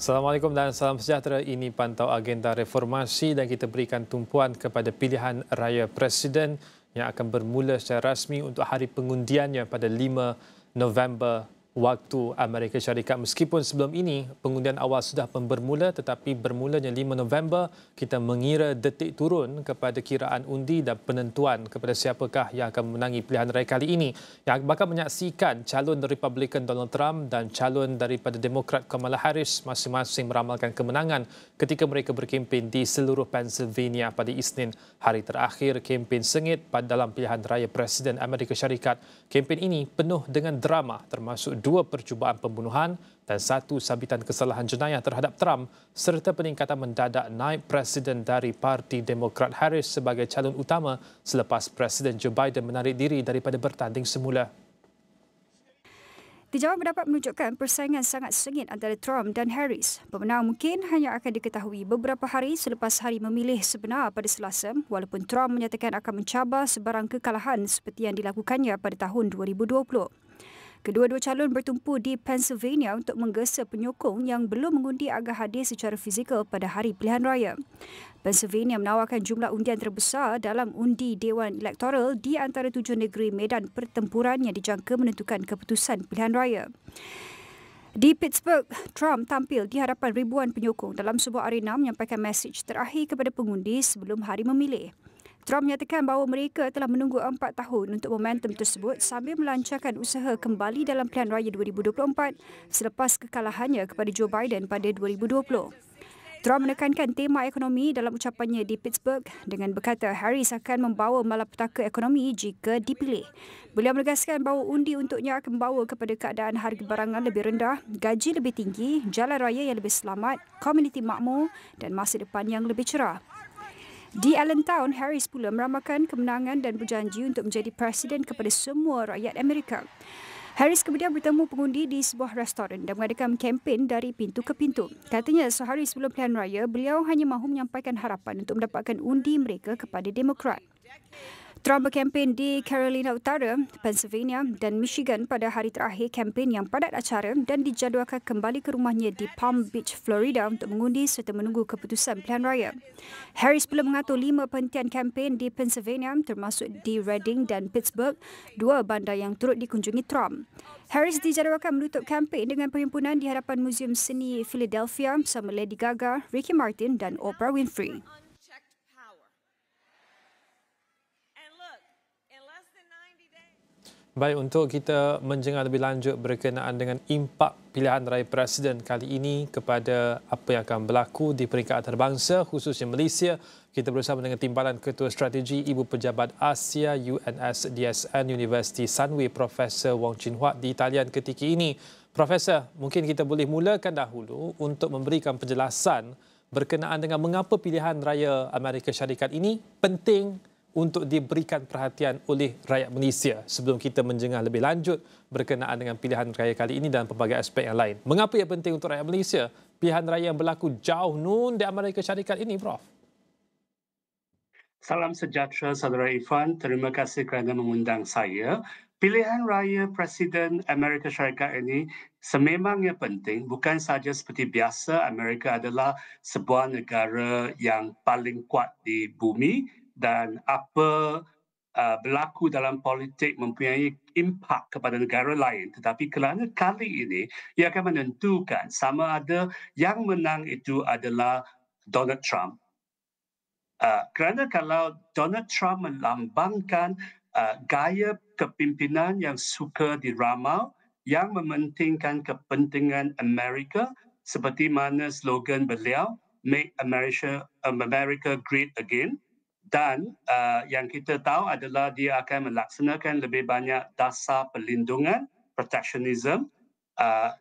Assalamualaikum dan salam sejahtera. Ini pantau agenda reformasi dan kita berikan tumpuan kepada pilihan raya Presiden yang akan bermula secara rasmi untuk hari pengundiannya pada 5 November waktu Amerika Syarikat. Meskipun sebelum ini pengundian awal sudah pun bermula, tetapi bermulanya 5 November kita mengira detik turun kepada kiraan undi dan penentuan kepada siapakah yang akan memenangi pilihan raya kali ini, yang bakal menyaksikan calon Republican Donald Trump dan calon daripada Demokrat Kamala Harris masing-masing meramalkan kemenangan ketika mereka berkempen di seluruh Pennsylvania pada Isnin, hari terakhir kempen sengit pada dalam pilihan raya Presiden Amerika Syarikat. Kempen ini penuh dengan drama, termasuk 2 percubaan pembunuhan dan 1 sabitan kesalahan jenayah terhadap Trump serta peningkatan mendadak naib Presiden dari Parti Demokrat Harris sebagai calon utama selepas Presiden Joe Biden menarik diri daripada bertanding semula. Tijauan pendapat menunjukkan persaingan sangat sengit antara Trump dan Harris. Pemenang mungkin hanya akan diketahui beberapa hari selepas hari memilih sebenar pada Selasa, walaupun Trump menyatakan akan mencabar sebarang kekalahan seperti yang dilakukannya pada tahun 2020. Kedua-dua calon bertumpu di Pennsylvania untuk menggesa penyokong yang belum mengundi agar hadir secara fizikal pada hari pilihan raya. Pennsylvania menawarkan jumlah undian terbesar dalam undi Dewan Elektoral di antara 7 negeri medan pertempuran yang dijangka menentukan keputusan pilihan raya. Di Pittsburgh, Trump tampil di hadapan ribuan penyokong dalam sebuah arena menyampaikan mesej terakhir kepada pengundi sebelum hari memilih. Trump menyatakan bahawa mereka telah menunggu 4 tahun untuk momentum tersebut sambil melancarkan usaha kembali dalam pilihan raya 2024 selepas kekalahannya kepada Joe Biden pada 2020. Trump menekankan tema ekonomi dalam ucapannya di Pittsburgh dengan berkata Harris akan membawa malapetaka ekonomi jika dipilih. Beliau menegaskan bahawa undi untuknya akan membawa kepada keadaan harga barangan lebih rendah, gaji lebih tinggi, jalan raya yang lebih selamat, komuniti makmur dan masa depan yang lebih cerah. Di Allentown, Harris pula meramalkan kemenangan dan berjanji untuk menjadi presiden kepada semua rakyat Amerika. Harris kemudian bertemu pengundi di sebuah restoran dan mengadakan kempen dari pintu ke pintu. Katanya sehari sebelum pilihan raya, beliau hanya mahu menyampaikan harapan untuk mendapatkan undi mereka kepada Demokrat. Trump berkempen di Carolina Utara, Pennsylvania dan Michigan pada hari terakhir kempen yang padat acara dan dijadualkan kembali ke rumahnya di Palm Beach, Florida untuk mengundi serta menunggu keputusan pilihan raya. Harris pula mengatur 5 penghentian kempen di Pennsylvania termasuk di Reading dan Pittsburgh, 2 bandar yang turut dikunjungi Trump. Harris dijadualkan menutup kempen dengan perhimpunan di hadapan Muzium Seni Philadelphia bersama Lady Gaga, Ricky Martin dan Oprah Winfrey. Baik, untuk kita menjengah lebih lanjut berkenaan dengan impak pilihan raya Presiden kali ini kepada apa yang akan berlaku di peringkat antarabangsa khususnya Malaysia, kita bersama dengan Timbalan Ketua Strategi Ibu Pejabat Asia UNSDSN Universiti Sunway, Profesor Wong Chin Huat di talian ketika ini. Profesor, mungkin kita boleh mulakan dahulu untuk memberikan penjelasan berkenaan dengan mengapa pilihan raya Amerika Syarikat ini penting untuk diberikan perhatian oleh rakyat Malaysia sebelum kita menjengah lebih lanjut berkenaan dengan pilihan raya kali ini dan pelbagai aspek yang lain. Mengapa ia penting untuk rakyat Malaysia? Pilihan raya yang berlaku jauh nun di Amerika Syarikat ini, Prof. Salam sejahtera, Saudara Irfan. Terima kasih kerana mengundang saya. Pilihan raya Presiden Amerika Syarikat ini sememangnya penting, bukan sahaja seperti biasa Amerika adalah sebuah negara yang paling kuat di bumi dan apa berlaku dalam politik mempunyai impak kepada negara lain. Tetapi kerana kali ini ia akan menentukan sama ada yang menang itu adalah Donald Trump. Kerana kalau Donald Trump melambangkan gaya kepimpinan yang suka diramal, yang mementingkan kepentingan Amerika, seperti mana slogan beliau, Make America Great Again, dan yang kita tahu adalah dia akan melaksanakan lebih banyak dasar perlindungan, protectionism,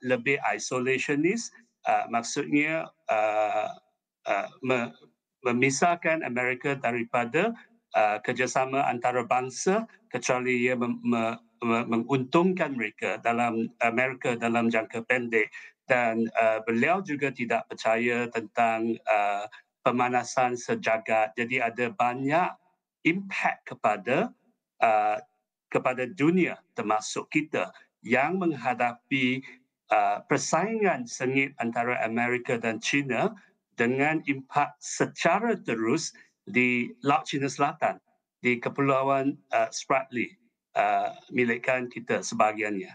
lebih isolationist, maksudnya memisahkan Amerika daripada kerjasama antarabangsa kecuali ia menguntungkan mereka dalam Amerika dalam jangka pendek, dan beliau juga tidak percaya tentang pemanasan sejagat. Jadi ada banyak impak kepada dunia termasuk kita yang menghadapi persaingan sengit antara Amerika dan China dengan impak secara terus di Laut Cina Selatan, di Kepulauan Spratly, milikkan kita sebahagiannya.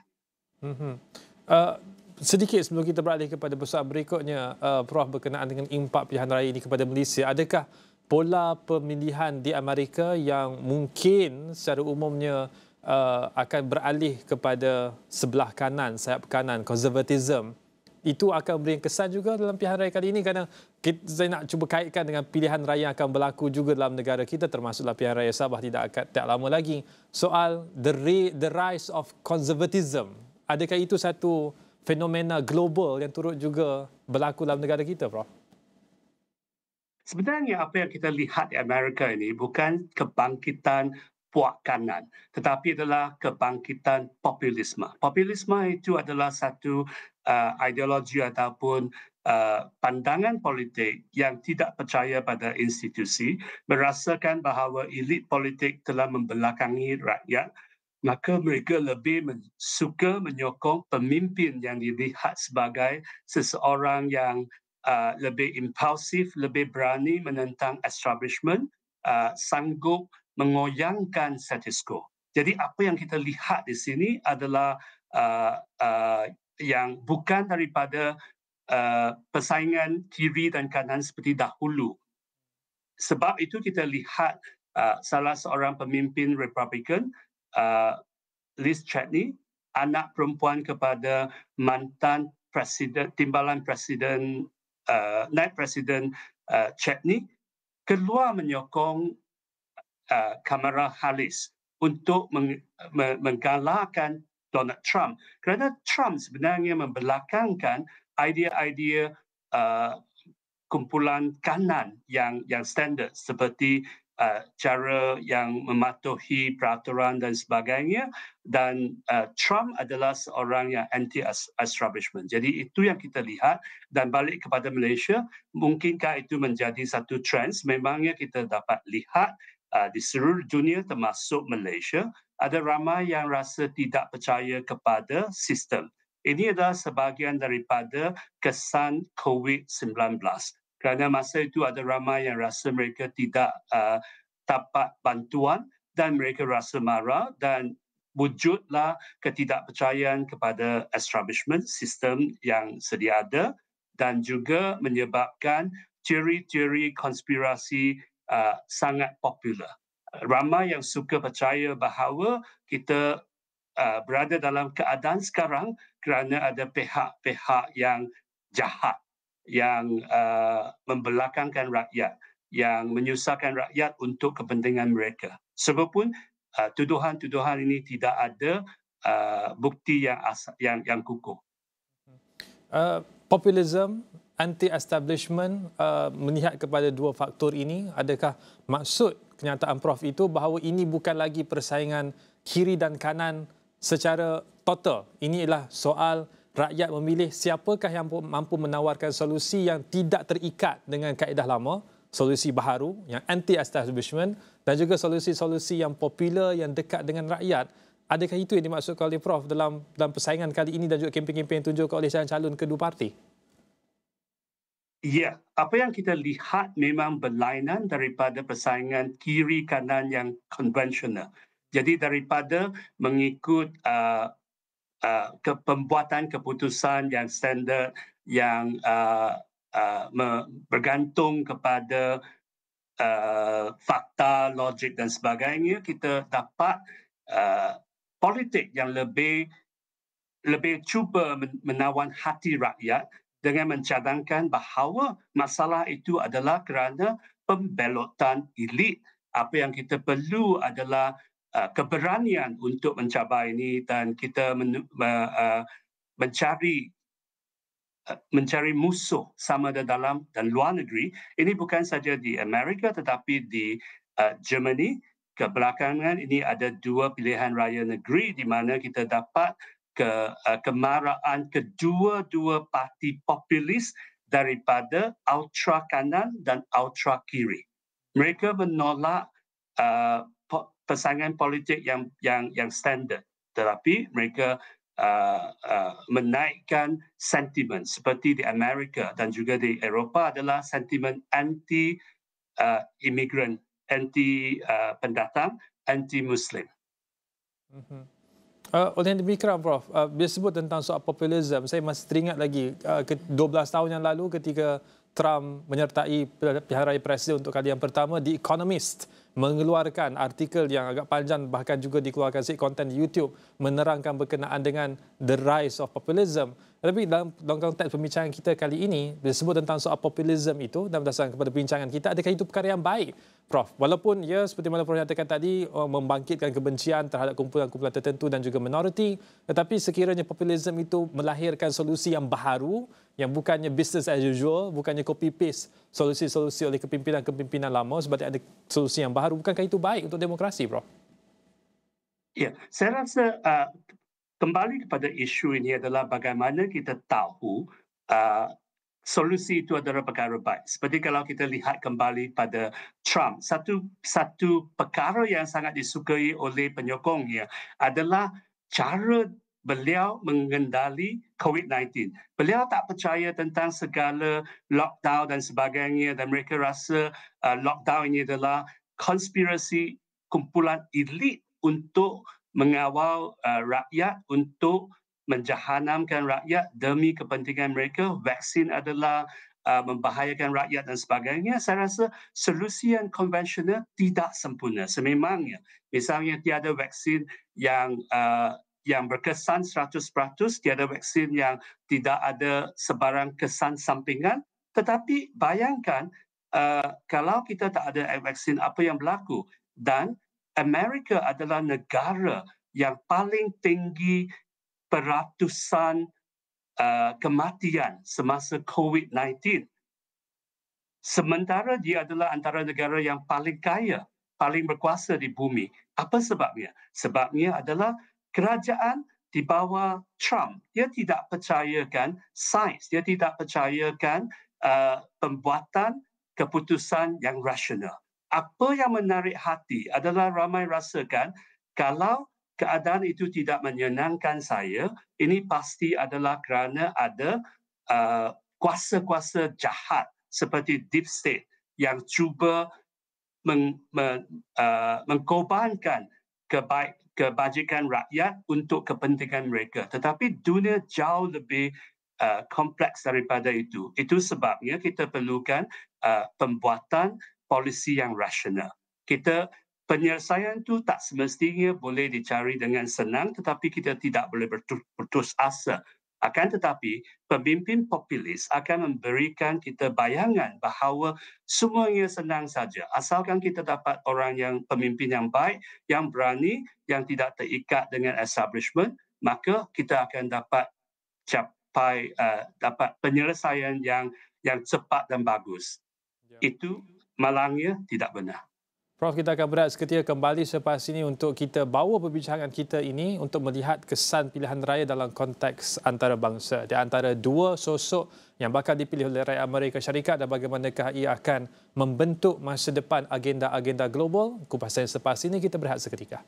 Uh, Sedikit sebelum kita beralih kepada persoalan berikutnya, Prof, berkenaan dengan impak pilihan raya ini kepada Malaysia, adakah pola pemilihan di Amerika yang mungkin secara umumnya akan beralih kepada sebelah kanan, sayap kanan, konservatism, itu akan memberi kesan juga dalam pilihan raya kali ini? Kerana saya nak cuba kaitkan dengan pilihan raya yang akan berlaku juga dalam negara kita, termasuklah pilihan raya Sabah tak lama lagi. Soal the rise of conservatism, adakah itu satu fenomena global yang turut juga berlaku dalam negara kita, Prof? Sebenarnya apa yang kita lihat di Amerika ini bukan kebangkitan puak kanan, tetapi adalah kebangkitan populisme. Populisme itu adalah satu ideologi ataupun pandangan politik yang tidak percaya pada institusi, merasakan bahawa elit politik telah membelakangi rakyat, maka mereka lebih suka menyokong pemimpin yang dilihat sebagai seseorang yang lebih impulsif, lebih berani menentang establishment, sanggup mengoyangkan status quo. Jadi apa yang kita lihat di sini adalah yang bukan daripada persaingan kiri dan kanan seperti dahulu. Sebab itu kita lihat salah seorang pemimpin Republican, Liz Cheney, anak perempuan kepada mantan presiden, timbalan presiden, naib presiden Cheney, keluar menyokong Kamala Harris untuk menggalakkan Donald Trump. Kerana Trump sebenarnya membelakangkan idea-idea kumpulan kanan yang standard seperti cara yang mematuhi peraturan dan sebagainya, dan Trump adalah seorang yang anti-establishment. Jadi itu yang kita lihat, dan balik kepada Malaysia, mungkinkah itu menjadi satu trend? Memangnya kita dapat lihat di seluruh dunia termasuk Malaysia, ada ramai yang rasa tidak percaya kepada sistem. Ini adalah sebahagian daripada kesan COVID-19. Kerana masa itu ada ramai yang rasa mereka tidak dapat bantuan dan mereka rasa marah, dan wujudlah ketidakpercayaan kepada establishment, sistem yang sedia ada, dan juga menyebabkan teori-teori konspirasi sangat popular. Ramai yang suka percaya bahawa kita berada dalam keadaan sekarang kerana ada pihak-pihak yang jahat, yang membelakangkan rakyat, yang menyusahkan rakyat untuk kepentingan mereka. Sebabpun tuduhan-tuduhan ini tidak ada bukti yang kukuh. Populism, anti-establishment, melihat kepada dua faktor ini, adakah maksud kenyataan Prof itu bahawa ini bukan lagi persaingan kiri dan kanan secara total? Ini adalah soal rakyat memilih siapakah yang mampu menawarkan solusi yang tidak terikat dengan kaedah lama, solusi baharu yang anti-establishment, dan juga solusi-solusi yang popular yang dekat dengan rakyat. Adakah itu yang dimaksudkan oleh Prof dalam persaingan kali ini dan juga kempen-kempen yang ditunjukkan oleh calon kedua parti? Ya, apa yang kita lihat memang berlainan daripada persaingan kiri kanan yang konvensional. Jadi daripada mengikut pembuatan keputusan yang standard, yang bergantung kepada fakta, logik dan sebagainya, kita dapat politik yang lebih cuba menawan hati rakyat dengan mencadangkan bahawa masalah itu adalah kerana pembelotan elit. Apa yang kita perlu adalah keberanian untuk mencabar ini, dan kita mencari musuh sama ada dalam dan luar negeri. Ini bukan saja di Amerika tetapi di Germany. Kebelakangan ini ada dua pilihan raya negeri di mana kita dapat kemarahan kedua-dua parti populis daripada ultra kanan dan ultra kiri. Mereka menolak pasangan politik yang standard, tetapi mereka menaikkan sentimen seperti di Amerika dan juga di Eropah adalah sentimen anti-imigran, anti-pendatang, anti-Muslim. Oleh demikian, Prof, bila sebut tentang soal populisme, saya masih teringat lagi 12 tahun yang lalu ketika Trump menyertai pilihan raya presiden untuk kali yang pertama, The Economist mengeluarkan artikel yang agak panjang, bahkan juga dikeluarkan konten di YouTube menerangkan berkenaan dengan the rise of populism. Tetapi dalam konteks pembincangan kita kali ini, bila sebut tentang soal populisme itu dan berdasarkan kepada perbincangan kita, adakah itu perkara yang baik, Prof? Walaupun ya seperti mana Prof nyatakan tadi, membangkitkan kebencian terhadap kumpulan-kumpulan tertentu dan juga minoriti, tetapi sekiranya populisme itu melahirkan solusi yang baharu, yang bukannya business as usual, bukannya copy-paste solusi-solusi oleh kepimpinan-kepimpinan lama, sebab ada solusi yang baharu, bukankah itu baik untuk demokrasi, Prof? Ya, saya rasa kembali kepada isu ini adalah bagaimana kita tahu solusi itu adalah perkara baik. Seperti kalau kita lihat kembali pada Trump, satu perkara yang sangat disukai oleh penyokongnya adalah cara beliau mengendali COVID-19. Beliau tak percaya tentang segala lockdown dan sebagainya dan mereka rasa lockdown ini adalah konspirasi kumpulan elit untuk mengawal rakyat, untuk menjahanamkan rakyat demi kepentingan mereka. Vaksin adalah membahayakan rakyat dan sebagainya. Saya rasa solusi yang konvensional tidak sempurna sememangnya. Misalnya tiada vaksin yang berkesan 100%, tiada vaksin yang tidak ada sebarang kesan sampingan. Tetapi bayangkan kalau kita tak ada vaksin, apa yang berlaku? Dan Amerika adalah negara yang paling tinggi peratusan kematian semasa COVID-19. Sementara dia adalah antara negara yang paling kaya, paling berkuasa di bumi. Apa sebabnya? Sebabnya adalah kerajaan di bawah Trump. Dia tidak percayakan sains, dia tidak percayakan pembuatan keputusan yang rasional. Apa yang menarik hati adalah ramai rasakan kalau keadaan itu tidak menyenangkan saya, ini pasti adalah kerana ada kuasa-kuasa jahat seperti deep state yang cuba mengkorbankan kebajikan rakyat untuk kepentingan mereka. Tetapi dunia jauh lebih kompleks daripada itu. Itu sebabnya kita perlukan pembuatan polisi yang rasional. Penyelesaian itu tak semestinya boleh dicari dengan senang, tetapi kita tidak boleh berputus asa. Akan tetapi, pemimpin populis akan memberikan kita bayangan bahawa semuanya senang saja. Asalkan kita dapat orang yang pemimpin yang baik, yang berani, yang tidak terikat dengan establishment, maka kita akan dapat dapat penyelesaian yang cepat dan bagus. Itu malangnya tidak benar. Prof, kita akan berehat seketika kembali selepas ini untuk kita bawa perbincangan kita ini untuk melihat kesan pilihan raya dalam konteks antarabangsa. Di antara dua sosok yang bakal dipilih oleh rakyat Amerika Syarikat dan bagaimanakah ia akan membentuk masa depan agenda-agenda global. Kupasan selepas ini, kita berehat seketika.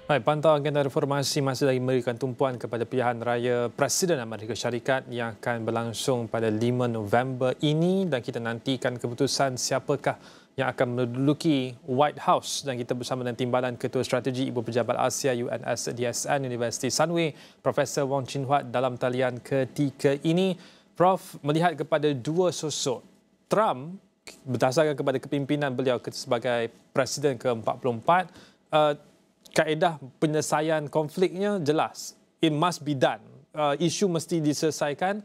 Baik, pantau agenda reformasi masih lagi memberikan tumpuan kepada pilihan raya Presiden Amerika Syarikat yang akan berlangsung pada 5 November ini dan kita nantikan keputusan siapakah yang akan menduduki White House dan kita bersama dengan Timbalan Ketua Strategi Ibu Pejabat Asia UNS DSN Universiti Sunway Profesor Wong Chin Huat dalam talian ketika ini. Prof, melihat kepada dua sosok Trump berdasarkan kepada kepimpinan beliau sebagai Presiden ke-44, kaedah penyelesaian konfliknya jelas. It must be done. Isu mesti diselesaikan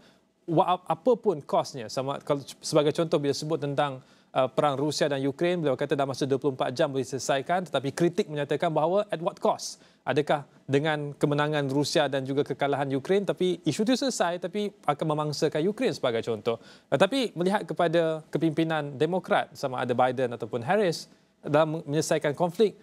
apapun kosnya. Sebagai contoh, bila sebut tentang perang Rusia dan Ukraine, beliau kata dalam masa 24 jam boleh diselesaikan, tetapi kritik menyatakan bahawa at what cost? Adakah dengan kemenangan Rusia dan juga kekalahan Ukraine, tapi isu itu selesai, tapi akan memangsakan Ukraine sebagai contoh. Tapi melihat kepada kepimpinan Demokrat, sama ada Biden ataupun Harris, dalam menyelesaikan konflik,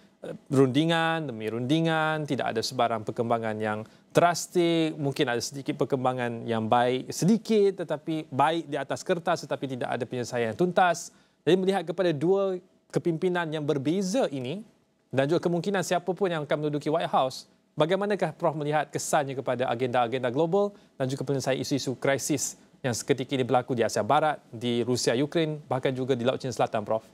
rundingan demi rundingan, tidak ada sebarang perkembangan yang drastik, mungkin ada sedikit perkembangan yang baik sedikit tetapi baik di atas kertas tetapi tidak ada penyelesaian yang tuntas. Jadi melihat kepada dua kepimpinan yang berbeza ini dan juga kemungkinan siapa pun yang akan menduduki White House, bagaimanakah Prof melihat kesannya kepada agenda-agenda global dan juga penyelesaian isu-isu krisis yang seketika ini berlaku di Asia Barat, di Rusia, Ukraine, bahkan juga di Laut Cina Selatan, Prof?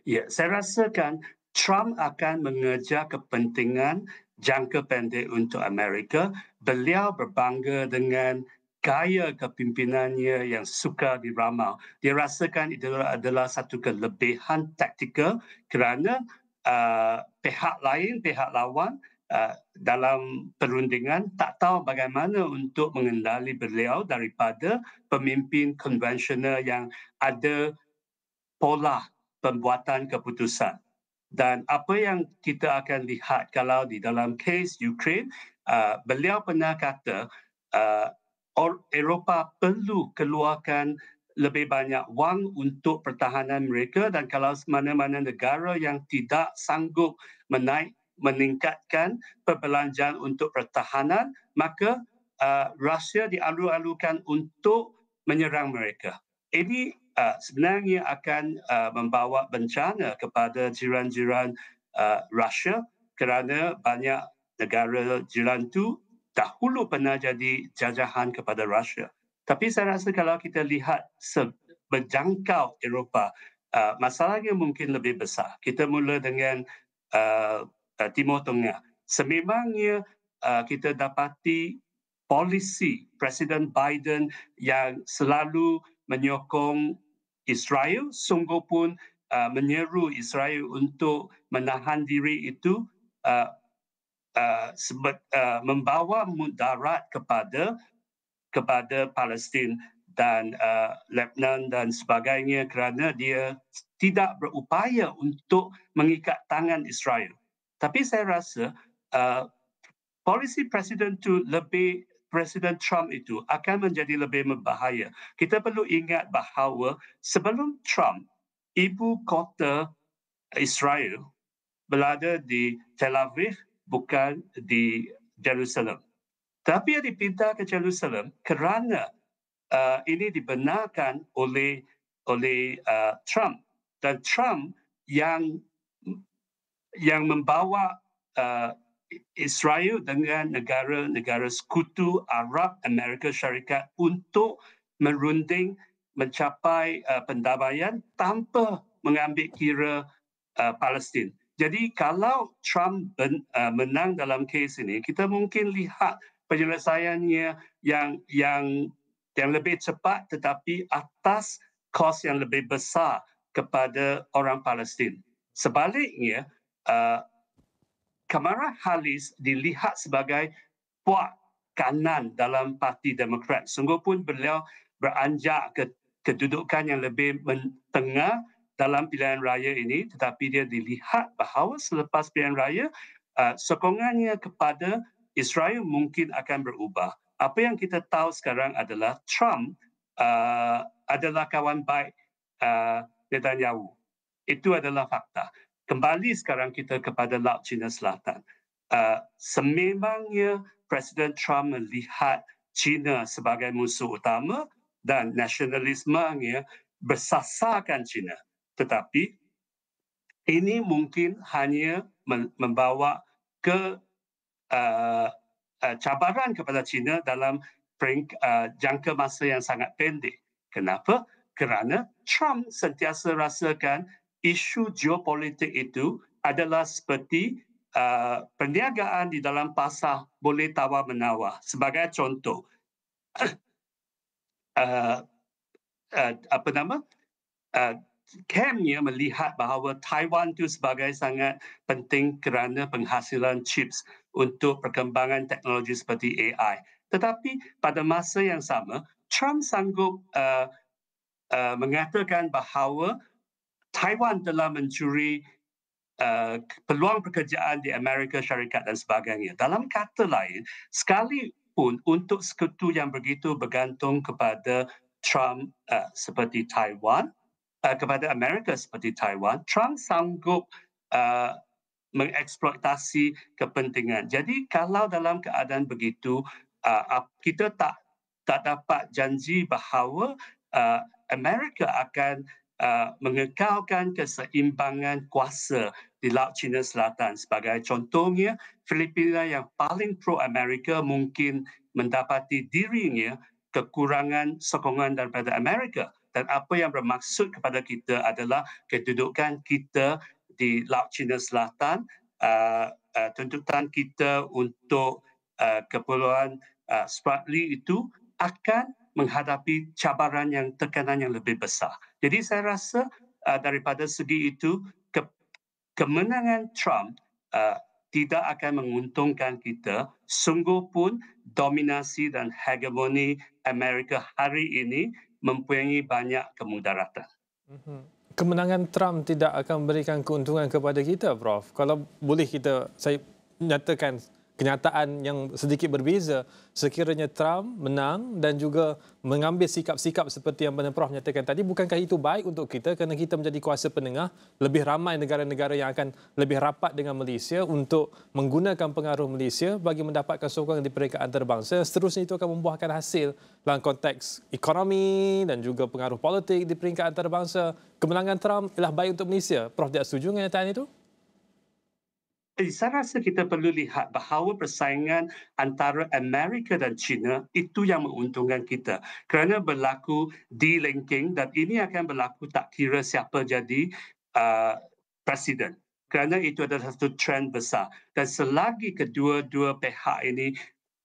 Ya, saya rasakan Trump akan mengejar kepentingan jangka pendek untuk Amerika. Beliau berbangga dengan gaya kepimpinannya yang suka diramal. Dia rasakan itu adalah satu kelebihan taktikal kerana pihak lawan dalam perundingan tak tahu bagaimana untuk mengendali beliau daripada pemimpin konvensional yang ada pola pembuatan keputusan. Dan apa yang kita akan lihat kalau di dalam kes Ukraine, beliau pernah kata Eropah perlu keluarkan lebih banyak wang untuk pertahanan mereka, dan kalau mana-mana negara yang tidak sanggup meningkatkan perbelanjaan untuk pertahanan, maka Rusia dialu-alukan untuk menyerang mereka. Ini sebenarnya akan membawa bencana kepada jiran-jiran Rusia kerana banyak negara jiran itu dahulu pernah jadi jajahan kepada Rusia. Tapi saya rasa kalau kita lihat berjangkau Eropah, masalahnya mungkin lebih besar. Kita mula dengan Timur Tengah. Sememangnya kita dapati polisi Presiden Biden yang selalu menyokong Israel, sungguh pun menyeru Israel untuk menahan diri itu membawa mudarat kepada Palestin dan Lebanon dan sebagainya kerana dia tidak berupaya untuk mengikat tangan Israel. Tapi saya rasa polisi Presiden Trump itu akan menjadi lebih berbahaya. Kita perlu ingat bahawa sebelum Trump, ibu kota Israel berada di Tel Aviv, bukan di Jerusalem. Tapi dia dipindah ke Jerusalem kerana ini dibenarkan oleh Trump. Dan Trump yang membawa Israel dengan negara-negara sekutu Arab Amerika Syarikat untuk merunding mencapai pendamaian tanpa mengambil kira Palestin. Jadi kalau Trump menang dalam kes ini, kita mungkin lihat penyelesaiannya yang lebih cepat tetapi atas kos yang lebih besar kepada orang Palestin. Sebaliknya, Kamala Harris dilihat sebagai puak kanan dalam Parti Demokrat. Sungguh pun beliau beranjak ke kedudukan yang lebih tengah dalam pilihan raya ini, tetapi dia dilihat bahawa selepas pilihan raya, sokongannya kepada Israel mungkin akan berubah. Apa yang kita tahu sekarang adalah Trump adalah kawan baik Netanyahu. Itu adalah fakta. Kembali sekarang kita kepada Laut Cina Selatan. Sememangnya Presiden Trump melihat China sebagai musuh utama dan nasionalismenya bersasarkan China. Tetapi ini mungkin hanya membawa ke cabaran kepada China dalam jangka masa yang sangat pendek. Kenapa? Kerana Trump sentiasa rasakan isu geopolitik itu adalah seperti perniagaan di dalam pasar boleh tawar-menawar. Sebagai contoh, Camnya melihat bahawa Taiwan itu sebagai sangat penting kerana penghasilan chips untuk perkembangan teknologi seperti AI. Tetapi pada masa yang sama, Trump sanggup mengatakan bahawa Taiwan telah mencuri peluang pekerjaan di Amerika Syarikat dan sebagainya. Dalam kata lain, sekalipun untuk sekutu yang begitu bergantung kepada Trump seperti Taiwan, kepada Amerika seperti Taiwan, Trump sanggup mengeksploitasi kepentingan. Jadi kalau dalam keadaan begitu, kita tak dapat janji bahawa Amerika akan mengekalkan keseimbangan kuasa di Laut Cina Selatan. Sebagai contohnya, Filipina yang paling pro-Amerika mungkin mendapati dirinya kekurangan sokongan daripada Amerika. Dan apa yang bermaksud kepada kita adalah kedudukan kita di Laut Cina Selatan, tuntutan kita untuk keperluan Spratly itu akan menghadapi cabaran tekanan yang lebih besar. Jadi saya rasa daripada segi itu, kemenangan Trump tidak akan menguntungkan kita, sungguh pun dominasi dan hegemoni Amerika hari ini mempunyai banyak kemudaratan. Kemenangan Trump tidak akan memberikan keuntungan kepada kita, Prof. Kalau boleh saya nyatakan kenyataan yang sedikit berbeza. Sekiranya Trump menang dan juga mengambil sikap-sikap seperti yang Mana Prof nyatakan tadi, bukankah itu baik untuk kita kerana kita menjadi kuasa penengah, lebih ramai negara-negara yang akan lebih rapat dengan Malaysia untuk menggunakan pengaruh Malaysia bagi mendapatkan sokongan di peringkat antarabangsa. Seterusnya itu akan membuahkan hasil dalam konteks ekonomi dan juga pengaruh politik di peringkat antarabangsa. Kemenangan Trump ialah baik untuk Malaysia. Prof tidak setuju dengan nyataan itu? Saya rasa kita perlu lihat bahawa persaingan antara Amerika dan China itu yang menguntungkan kita. Kerana berlaku delinking dan ini akan berlaku tak kira siapa jadi presiden. Kerana itu adalah satu trend besar. Dan selagi kedua-dua pihak ini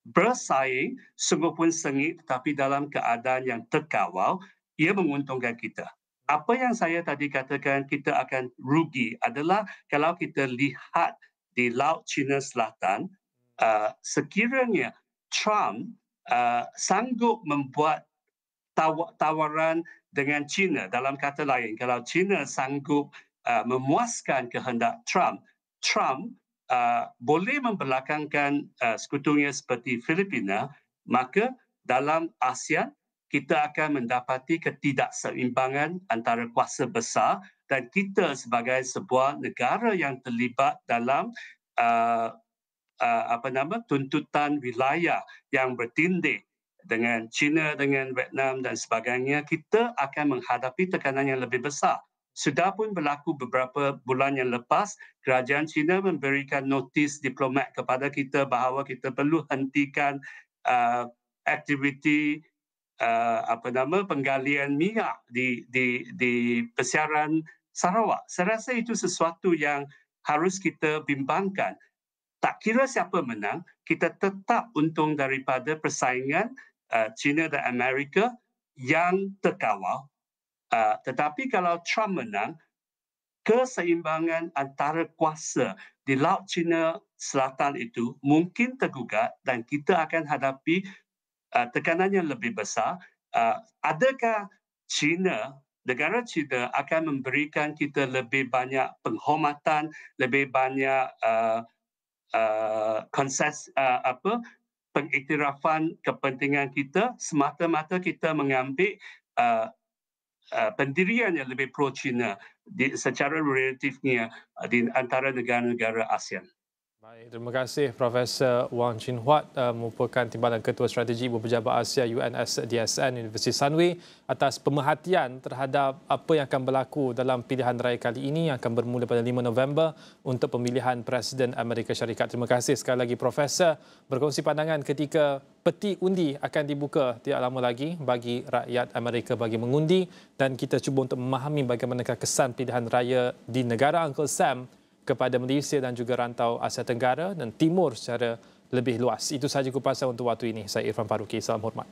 bersaing, sungguh pun sengit tetapi dalam keadaan yang terkawal, ia menguntungkan kita. Apa yang saya tadi katakan kita akan rugi adalah kalau kita lihat di Laut Cina Selatan, sekiranya Trump sanggup membuat tawaran dengan China, dalam kata lain, kalau China sanggup memuaskan kehendak Trump boleh membelakangkan sekutunya seperti Filipina, maka dalam ASEAN kita akan mendapati ketidakseimbangan antara kuasa besar dan kita sebagai sebuah negara yang terlibat dalam tuntutan wilayah yang bertindih dengan China, dengan Vietnam dan sebagainya, kita akan menghadapi tekanan yang lebih besar. Sudah pun berlaku beberapa bulan yang lepas, kerajaan China memberikan notis diplomat kepada kita bahawa kita perlu hentikan aktiviti penggalian minyak di persiaran Sarawak. Saya rasa itu sesuatu yang harus kita bimbangkan. Tak kira siapa menang, kita tetap untung daripada persaingan China dan Amerika yang terkawal. Tetapi kalau Trump menang, keseimbangan antara kuasa di Laut Cina Selatan itu mungkin tergugat dan kita akan hadapi tekanan yang lebih besar. Adakah negara China akan memberikan kita lebih banyak penghormatan, lebih banyak pengiktirafan kepentingan kita semata-mata kita mengambil pendirian yang lebih pro-China secara relatifnya di antara negara-negara ASEAN. Baik, terima kasih Profesor Wang Chin Huat, merupakan Timbalan Ketua Strategi Ibu Pejabat Asia UNSDSN Universiti Sunway atas pemerhatian terhadap apa yang akan berlaku dalam pilihan raya kali ini yang akan bermula pada 5 November untuk pemilihan Presiden Amerika Syarikat. Terima kasih sekali lagi Profesor berkongsi pandangan ketika peti undi akan dibuka tidak lama lagi bagi rakyat Amerika bagi mengundi, dan kita cuba untuk memahami bagaimanakah kesan pilihan raya di negara Uncle Sam kepada Malaysia dan juga rantau Asia Tenggara dan Timur secara lebih luas. Itu sahaja kupasan untuk waktu ini. Saya Irfan Faruqi. Salam hormat.